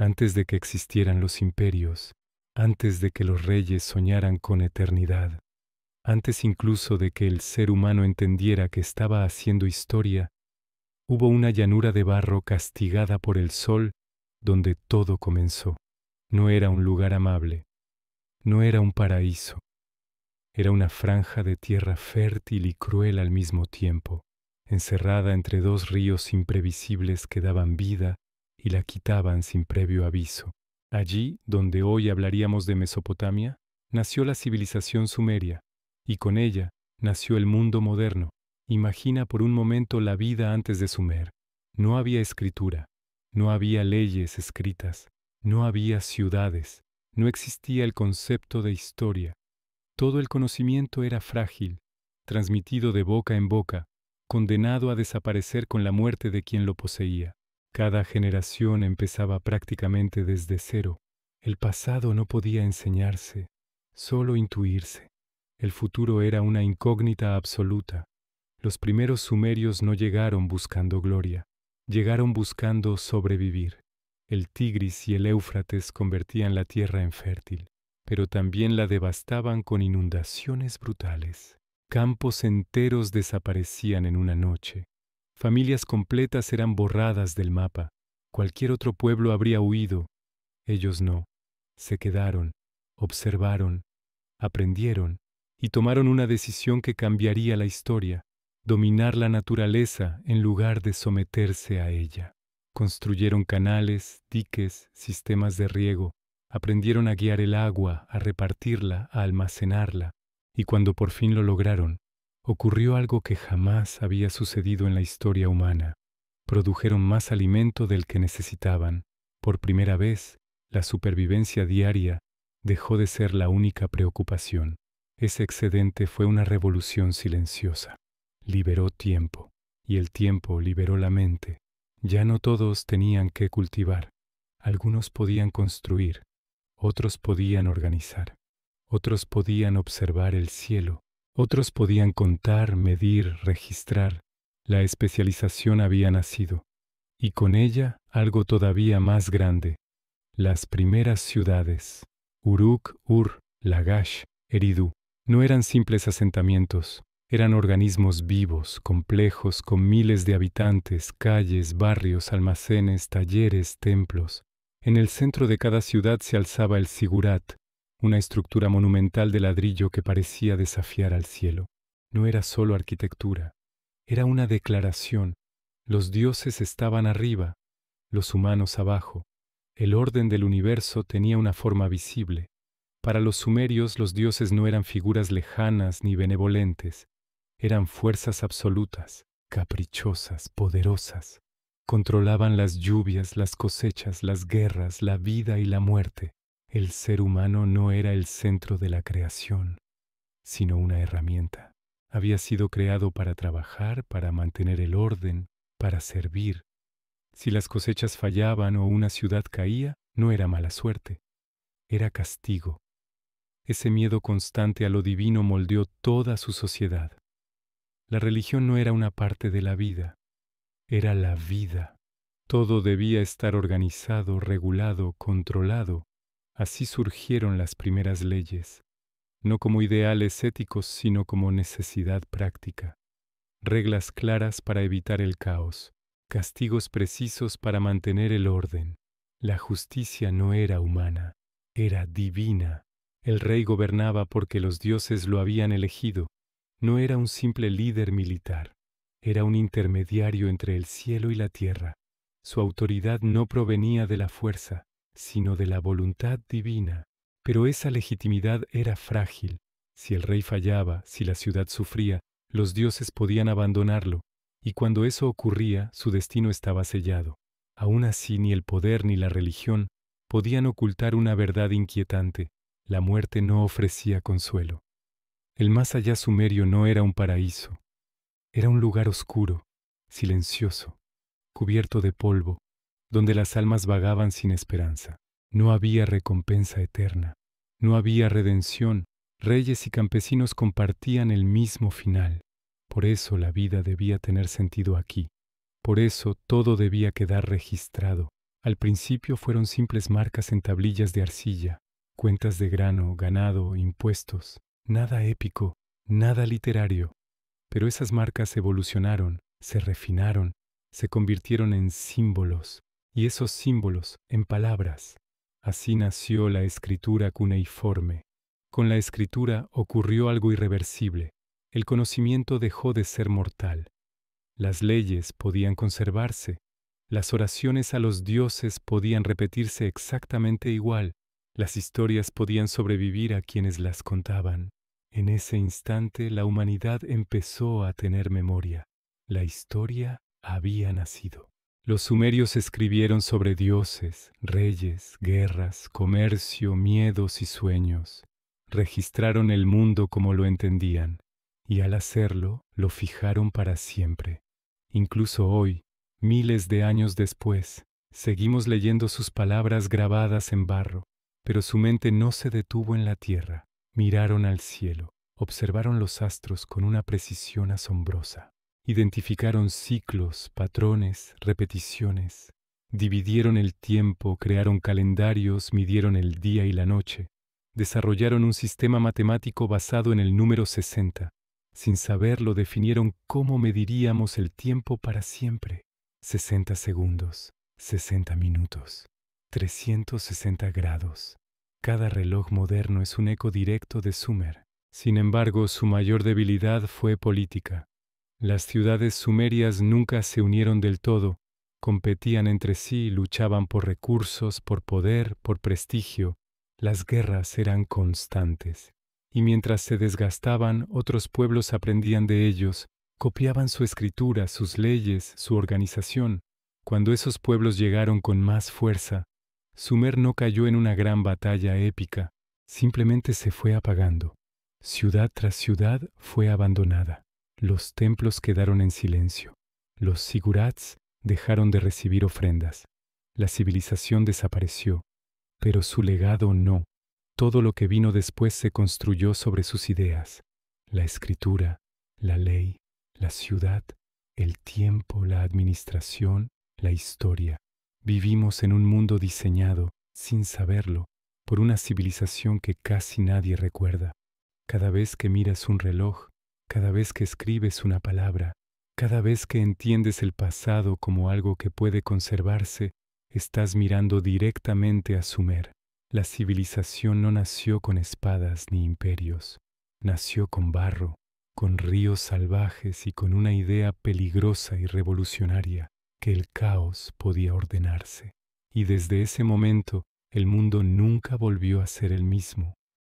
antes de que existieran los imperios, antes de que los reyes soñaran con eternidad, antes incluso de que el ser humano entendiera que estaba haciendo historia, hubo una llanura de barro castigada por el sol donde todo comenzó. No era un lugar amable, no era un paraíso, era una franja de tierra fértil y cruel al mismo tiempo, encerrada entre dos ríos imprevisibles que daban vida y la quitaban sin previo aviso. Allí, donde hoy hablaríamos de Mesopotamia, nació la civilización sumeria, y con ella nació el mundo moderno. Imagina por un momento la vida antes de Sumer. No había escritura, no había leyes escritas, no había ciudades, no existía el concepto de historia. Todo el conocimiento era frágil, transmitido de boca en boca, condenado a desaparecer con la muerte de quien lo poseía. Cada generación empezaba prácticamente desde cero. El pasado no podía enseñarse, solo intuirse. El futuro era una incógnita absoluta. Los primeros sumerios no llegaron buscando gloria, llegaron buscando sobrevivir. El Tigris y el Éufrates convertían la tierra en fértil, pero también la devastaban con inundaciones brutales. Campos enteros desaparecían en una noche. Familias completas eran borradas del mapa. Cualquier otro pueblo habría huido. Ellos no. Se quedaron, observaron, aprendieron y tomaron una decisión que cambiaría la historia: dominar la naturaleza en lugar de someterse a ella. Construyeron canales, diques, sistemas de riego, aprendieron a guiar el agua, a repartirla, a almacenarla, y cuando por fin lo lograron, ocurrió algo que jamás había sucedido en la historia humana. Produjeron más alimento del que necesitaban. Por primera vez, la supervivencia diaria dejó de ser la única preocupación. Ese excedente fue una revolución silenciosa. Liberó tiempo, y el tiempo liberó la mente. Ya no todos tenían que cultivar. Algunos podían construir, otros podían organizar, otros podían observar el cielo, otros podían contar, medir, registrar. La especialización había nacido, y con ella algo todavía más grande: las primeras ciudades. Uruk, Ur, Lagash, Eridu, no eran simples asentamientos. Eran organismos vivos, complejos, con miles de habitantes, calles, barrios, almacenes, talleres, templos. En el centro de cada ciudad se alzaba el Sigurat, una estructura monumental de ladrillo que parecía desafiar al cielo. No era solo arquitectura, era una declaración. Los dioses estaban arriba, los humanos abajo. El orden del universo tenía una forma visible. Para los sumerios, los dioses no eran figuras lejanas ni benevolentes. Eran fuerzas absolutas, caprichosas, poderosas. Controlaban las lluvias, las cosechas, las guerras, la vida y la muerte. El ser humano no era el centro de la creación, sino una herramienta. Había sido creado para trabajar, para mantener el orden, para servir. Si las cosechas fallaban o una ciudad caía, no era mala suerte, era castigo. Ese miedo constante a lo divino moldeó toda su sociedad. La religión no era una parte de la vida, era la vida. Todo debía estar organizado, regulado, controlado. Así surgieron las primeras leyes, no como ideales éticos, sino como necesidad práctica. Reglas claras para evitar el caos, castigos precisos para mantener el orden. La justicia no era humana, era divina. El rey gobernaba porque los dioses lo habían elegido. No era un simple líder militar, era un intermediario entre el cielo y la tierra. Su autoridad no provenía de la fuerza, sino de la voluntad divina. Pero esa legitimidad era frágil. Si el rey fallaba, si la ciudad sufría, los dioses podían abandonarlo, y cuando eso ocurría, su destino estaba sellado. Aún así, ni el poder ni la religión podían ocultar una verdad inquietante: la muerte no ofrecía consuelo. El más allá sumerio no era un paraíso, era un lugar oscuro, silencioso, cubierto de polvo, donde las almas vagaban sin esperanza. No había recompensa eterna, no había redención. Reyes y campesinos compartían el mismo final. Por eso la vida debía tener sentido aquí. Por eso todo debía quedar registrado. Al principio fueron simples marcas en tablillas de arcilla, cuentas de grano, ganado, impuestos, nada épico, nada literario. Pero esas marcas evolucionaron, se refinaron, se convirtieron en símbolos, y esos símbolos en palabras. Así nació la escritura cuneiforme. Con la escritura ocurrió algo irreversible. El conocimiento dejó de ser mortal. Las leyes podían conservarse. Las oraciones a los dioses podían repetirse exactamente igual. Las historias podían sobrevivir a quienes las contaban. En ese instante la humanidad empezó a tener memoria. La historia había nacido. Los sumerios escribieron sobre dioses, reyes, guerras, comercio, miedos y sueños. Registraron el mundo como lo entendían, y al hacerlo, lo fijaron para siempre. Incluso hoy, miles de años después, seguimos leyendo sus palabras grabadas en barro, pero su mente no se detuvo en la tierra. Miraron al cielo, observaron los astros con una precisión asombrosa. Identificaron ciclos, patrones, repeticiones. Dividieron el tiempo, crearon calendarios, midieron el día y la noche. Desarrollaron un sistema matemático basado en el número 60. Sin saberlo, definieron cómo mediríamos el tiempo para siempre. 60 segundos, 60 minutos, 360 grados. Cada reloj moderno es un eco directo de Sumer. Sin embargo, su mayor debilidad fue política. Las ciudades sumerias nunca se unieron del todo, competían entre sí, luchaban por recursos, por poder, por prestigio. Las guerras eran constantes, y mientras se desgastaban, otros pueblos aprendían de ellos, copiaban su escritura, sus leyes, su organización. Cuando esos pueblos llegaron con más fuerza, Sumer no cayó en una gran batalla épica, simplemente se fue apagando. Ciudad tras ciudad fue abandonada. Los templos quedaron en silencio. Los sigurats dejaron de recibir ofrendas. La civilización desapareció, pero su legado no. Todo lo que vino después se construyó sobre sus ideas. La escritura, la ley, la ciudad, el tiempo, la administración, la historia. Vivimos en un mundo diseñado, sin saberlo, por una civilización que casi nadie recuerda. Cada vez que miras un reloj, cada vez que escribes una palabra, cada vez que entiendes el pasado como algo que puede conservarse, estás mirando directamente a Sumer. La civilización no nació con espadas ni imperios, nació con barro, con ríos salvajes y con una idea peligrosa y revolucionaria, que el caos podía ordenarse. Y desde ese momento, el mundo nunca volvió a ser el mismo.